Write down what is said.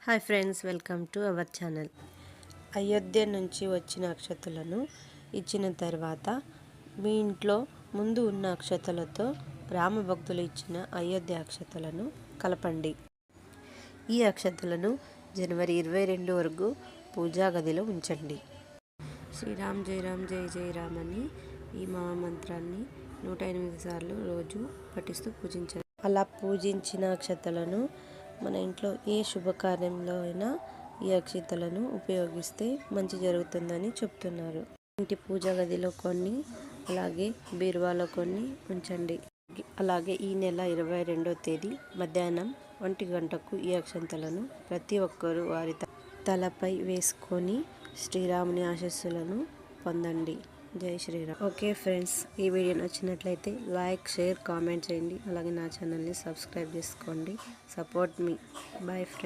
Hi friends, welcome to our channel. Ayodhya నుంచి వచ్చిన అక్షతలను ఇచ్చిన తర్వాత మీ ఇంట్లో ముందు ఉన్న అక్షతలతో రామభక్తులు ఇచ్చిన అయోధ్య అక్షతలను కలపండి. ఈ అక్షతలను జనవరి 22 వరకు పూజా గదిలో ఉంచండి. శ్రీరామ్ జై రామ్ జై జై రామ్ అని ఈ మహామంత్రాన్ని 108 సార్లు రోజు పఠిస్తూ పూజించండి. అలా పూజించిన అక్షతలను మన ఇంట్లో ఏ శుభకార్యంలో అయినా ఈ అక్షతలను ఉపయోగిస్తే మంచి జరుగుతుందని చెప్తున్నారు. ఇంటి పూజా గదిలో కొన్ని, అలాగే బీరువాలో కొన్ని ఉంచండి. అలాగే ఈ నెల 22వ తేదీ మధ్యాహ్నం 1 గంటకు ఈ అక్షతలను ప్రతి ఒక్కరూ వారి తలపై వేసుకొని శ్రీరాముని ఆశీస్సులను పొందండి. జై శ్రీరామ్. ఓకే ఫ్రెండ్స్, ఈ వీడియో నచ్చినట్లయితే లైక్, షేర్, కామెంట్ చేయండి. అలాగే నా ఛానల్ని సబ్స్క్రైబ్ చేసుకోండి. సపోర్ట్ మీ. Bye friends.